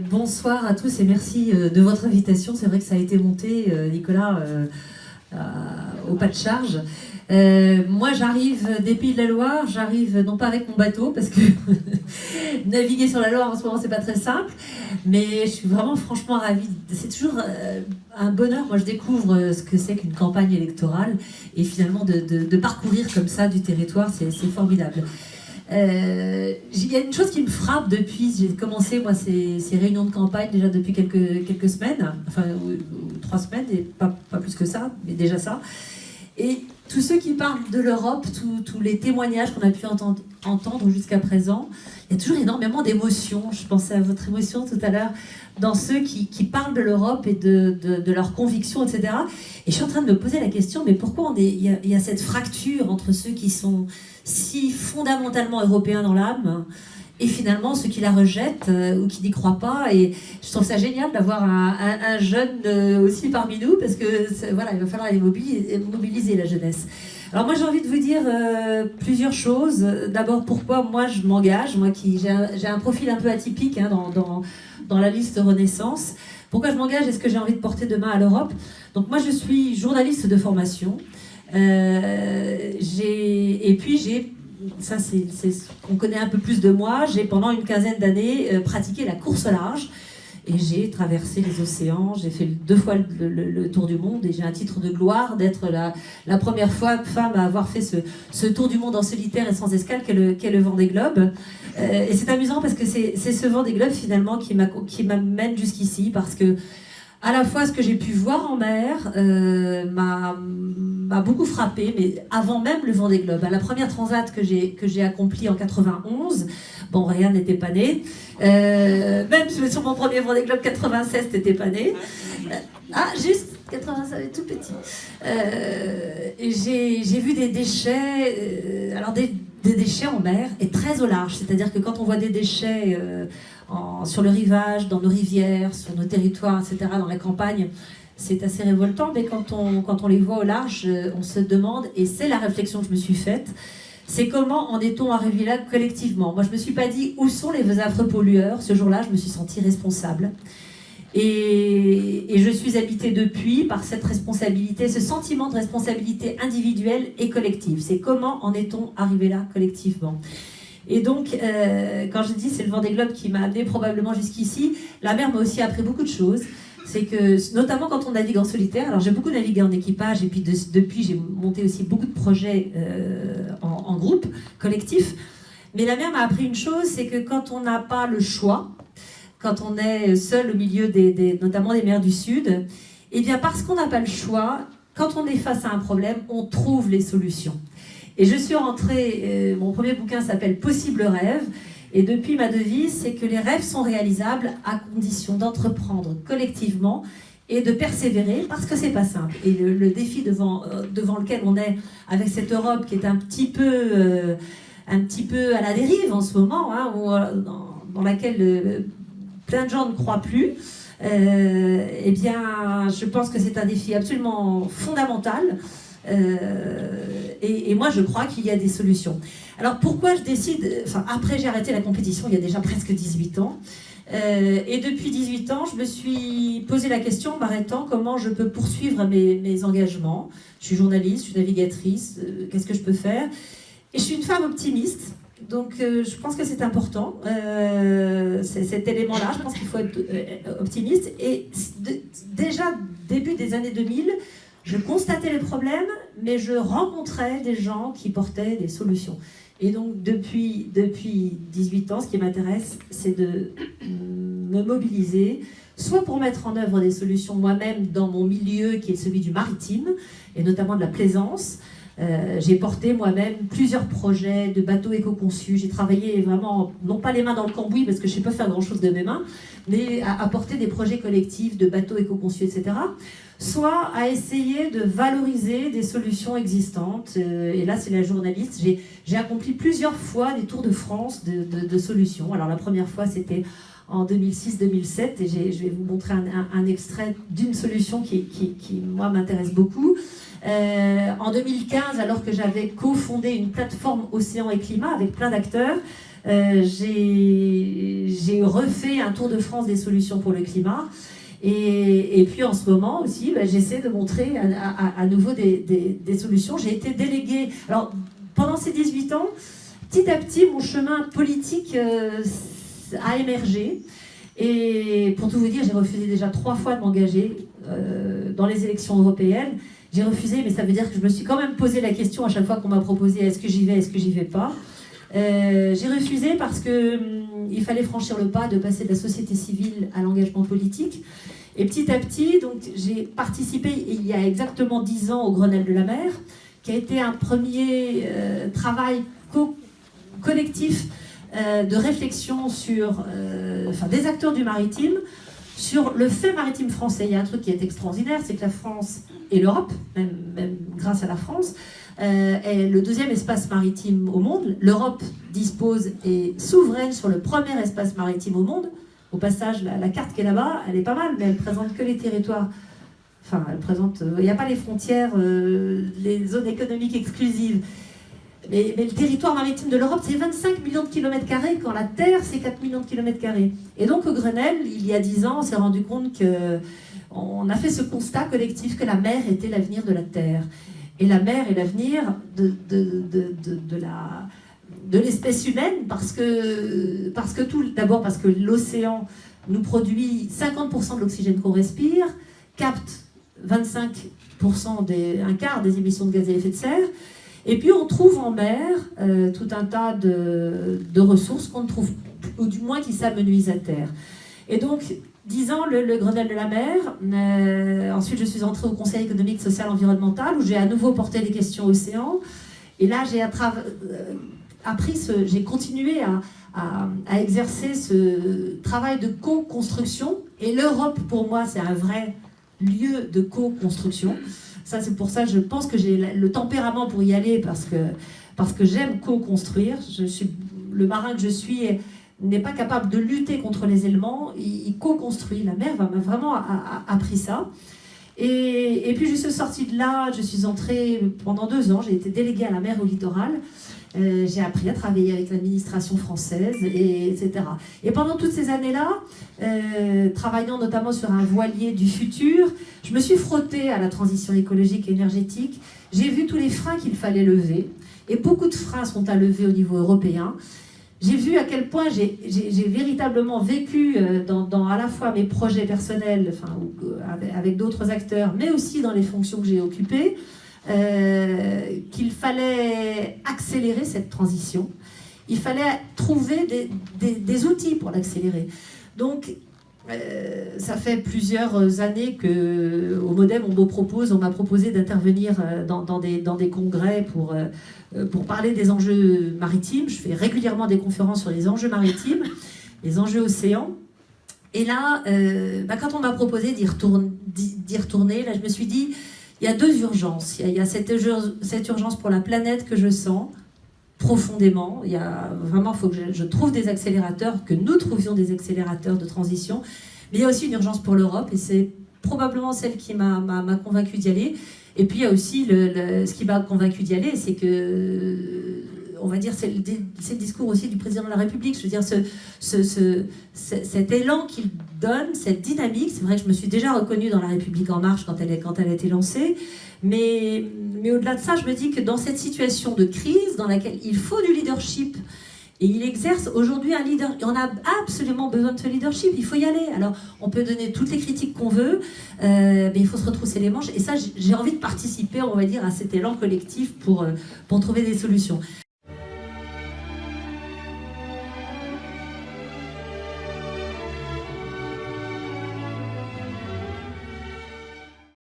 Bonsoir à tous et merci de votre invitation. C'est vrai que ça a été monté, Nicolas, au pas de charge. Moi, j'arrive des Pays de la Loire, j'arrive non pas avec mon bateau, parce que naviguer sur la Loire en ce moment, c'est pas très simple, mais je suis vraiment franchement ravie. C'est toujours un bonheur. Moi, je découvre ce que c'est qu'une campagne électorale, et finalement, de parcourir comme ça du territoire, c'est formidable. Il y a une chose qui me frappe depuis, j'ai commencé moi ces réunions de campagne déjà depuis quelques semaines, enfin ou 3 semaines, et pas plus que ça, mais déjà ça. Et tous ceux qui parlent de l'Europe, tous les témoignages qu'on a pu entendre jusqu'à présent, il y a toujours énormément d'émotions. Je pensais à votre émotion tout à l'heure, dans ceux qui parlent de l'Europe et de leurs convictions, etc. Et je suis en train de me poser la question, mais pourquoi il y a cette fracture entre ceux qui sont si fondamentalement européens dans l'âme et finalement ceux qui la rejettent ou qui n'y croient pas. Et je trouve ça génial d'avoir un jeune aussi parmi nous, parce que voilà, il va falloir aller mobiliser la jeunesse. Alors moi j'ai envie de vous dire plusieurs choses. D'abord, pourquoi moi je m'engage, moi qui j'ai un profil un peu atypique dans la liste Renaissance. Pourquoi je m'engage et ce que j'ai envie de porter demain à l'Europe. Donc moi je suis journaliste de formation. Et puis ça c'est ce qu'on connaît un peu plus de moi, j'ai pendant une quinzaine d'années pratiqué la course au large et j'ai traversé les océans, j'ai fait 2 fois le tour du monde et j'ai un titre de gloire d'être la première femme à avoir fait ce tour du monde en solitaire et sans escale qu'est le Vendée Globe. Et c'est amusant parce que c'est ce Vendée Globe finalement qui m'amène jusqu'ici, parce que à la fois, ce que j'ai pu voir en mer m'a beaucoup frappé, mais avant même le Vendée Globe. À la première transat que j'ai accomplie en 91, bon, rien n'était pas né. Même sur mon premier Vendée Globe 96, t'étais pas né. Juste 96, tout petit. J'ai vu des déchets, alors des déchets en mer et très au large. C'est-à-dire que quand on voit des déchets sur le rivage, dans nos rivières, sur nos territoires, etc., dans la campagne, c'est assez révoltant, mais quand on les voit au large, on se demande, et c'est la réflexion que je me suis faite, c'est comment en est-on arrivé là collectivement. Moi, je ne me suis pas dit où sont les affreux pollueurs. Ce jour-là, je me suis sentie responsable. Et je suis habitée depuis par cette responsabilité, ce sentiment de responsabilité individuelle et collective. C'est comment en est-on arrivé là collectivement. Et donc, quand je dis c'est le Vendée Globe qui m'a amené probablement jusqu'ici, la mer m'a aussi appris beaucoup de choses. C'est que, notamment quand on navigue en solitaire, alors j'ai beaucoup navigué en équipage, et puis depuis j'ai monté aussi beaucoup de projets en groupe, collectif. Mais la mer m'a appris une chose, c'est que quand on n'a pas le choix, quand on est seul au milieu notamment des mers du Sud, et bien parce qu'on n'a pas le choix, quand on est face à un problème, on trouve les solutions. Et je suis rentrée, mon premier bouquin s'appelle Possible rêve, et depuis ma devise, c'est que les rêves sont réalisables à condition d'entreprendre collectivement et de persévérer, parce que c'est pas simple. Et le défi devant lequel on est avec cette Europe qui est un petit peu à la dérive en ce moment, hein, dans laquelle plein de gens ne croient plus, eh bien, je pense que c'est un défi absolument fondamental. Et moi je crois qu'il y a des solutions. Alors pourquoi je décide, après j'ai arrêté la compétition il y a déjà presque 18 ans, et depuis 18 ans je me suis posé la question, m'arrêtant, comment je peux poursuivre mes engagements. Je suis journaliste, je suis navigatrice, qu'est-ce que je peux faire? Et je suis une femme optimiste, donc je pense que c'est important, cet élément-là, je pense qu'il faut être optimiste. Et déjà début des années 2000, je constatais les problèmes, mais je rencontrais des gens qui portaient des solutions. Et donc, depuis 18 ans, ce qui m'intéresse, c'est de me mobiliser, soit pour mettre en œuvre des solutions moi-même dans mon milieu, qui est celui du maritime, et notamment de la plaisance. J'ai porté moi-même plusieurs projets de bateaux éco-conçus. J'ai travaillé vraiment, non pas les mains dans le cambouis, parce que je ne sais pas faire grand-chose de mes mains, mais à porter des projets collectifs de bateaux éco-conçus, etc. Soit à essayer de valoriser des solutions existantes. Et là, c'est la journaliste. J'ai accompli plusieurs fois des tours de France de solutions. Alors la première fois, c'était en 2006-2007, et je vais vous montrer un extrait d'une solution qui moi, m'intéresse beaucoup. En 2015, alors que j'avais cofondé une plateforme Océan et Climat avec plein d'acteurs, J'ai refait un tour de France des solutions pour le climat. Et puis en ce moment aussi, j'essaie de montrer à nouveau des solutions. J'ai été déléguée. Alors, pendant ces 18 ans, petit à petit, mon chemin politique a émergé. Et pour tout vous dire, j'ai refusé déjà 3 fois de m'engager dans les élections européennes. J'ai refusé, mais ça veut dire que je me suis quand même posé la question à chaque fois qu'on m'a proposé est-ce que j'y vais, est-ce que j'y vais pas. J'ai refusé parce que il fallait franchir le pas de passer de la société civile à l'engagement politique. Et petit à petit, donc, j'ai participé il y a exactement 10 ans au Grenelle de la mer, qui a été un premier travail collectif de réflexion sur, des acteurs du maritime, sur le fait maritime français. Il y a un truc qui est extraordinaire, c'est que la France et l'Europe, même grâce à la France, est le 2e espace maritime au monde. L'Europe dispose et est souveraine sur le premier espace maritime au monde. Au passage, la carte qui est là-bas, elle est pas mal, mais elle présente que les territoires. Enfin, elle présente. Il n'y a pas les frontières, les zones économiques exclusives. Mais le territoire maritime de l'Europe, c'est 25 millions de kilomètres carrés, quand la Terre, c'est 4 millions de kilomètres carrés. Et donc, au Grenelle, il y a 10 ans, on s'est rendu compte qu'on a fait ce constat collectif que la mer était l'avenir de la Terre. Et la mer est l'avenir de l'espèce humaine, parce que d'abord parce que l'océan nous produit 50% de l'oxygène qu'on respire, capte 25%, un quart des émissions de gaz à effet de serre. Et puis on trouve en mer tout un tas de ressources qu'on ne trouve, ou du moins qui s'amenuisent à terre. Et donc, 10 ans, le Grenelle de la mer. Ensuite, je suis entrée au Conseil économique, social, environnemental, où j'ai à nouveau porté les questions océan. Et là, j'ai continué à exercer ce travail de co-construction. Et l'Europe, pour moi, c'est un vrai lieu de co-construction. Ça, c'est pour ça que je pense que j'ai le tempérament pour y aller, parce que j'aime co-construire. Le marin que je suis n'est pas capable de lutter contre les éléments, il co-construit. La mer m'a vraiment appris ça. Et puis je suis sortie de là, je suis entrée pendant 2 ans, j'ai été déléguée à la mer au littoral. J'ai appris à travailler avec l'administration française, etc. Et pendant toutes ces années-là, travaillant notamment sur un voilier du futur, je me suis frottée à la transition écologique et énergétique. J'ai vu tous les freins qu'il fallait lever, et beaucoup de freins sont à lever au niveau européen. J'ai vu à quel point j'ai véritablement vécu dans à la fois mes projets personnels, avec d'autres acteurs, mais aussi dans les fonctions que j'ai occupées, qu'il fallait accélérer cette transition. Il fallait trouver des outils pour l'accélérer. Donc, ça fait plusieurs années qu'au MODEM, on m'a proposé d'intervenir dans des congrès pour parler des enjeux maritimes. Je fais régulièrement des conférences sur les enjeux maritimes, les enjeux océans. Et là, quand on m'a proposé d'y retourner, là, je me suis dit, il y a 2 urgences. Il y a cette urgence pour la planète que je sens profondément. Il y a vraiment, il faut que je trouve des accélérateurs, que nous trouvions des accélérateurs de transition. Mais il y a aussi une urgence pour l'Europe, et c'est probablement celle qui m'a convaincue d'y aller. Et puis il y a aussi ce qui m'a convaincue d'y aller, c'est que, on va dire, c'est le discours aussi du président de la République. Je veux dire, cet élan qu'il donne, cette dynamique. C'est vrai que je me suis déjà reconnue dans La République En Marche quand elle a été lancée. Mais au-delà de ça, je me dis que dans cette situation de crise dans laquelle il faut du leadership, et il exerce aujourd'hui un leader, et on a absolument besoin de ce leadership, il faut y aller. Alors, on peut donner toutes les critiques qu'on veut, mais il faut se retrousser les manches. Et ça, j'ai envie de participer, on va dire, à cet élan collectif pour trouver des solutions.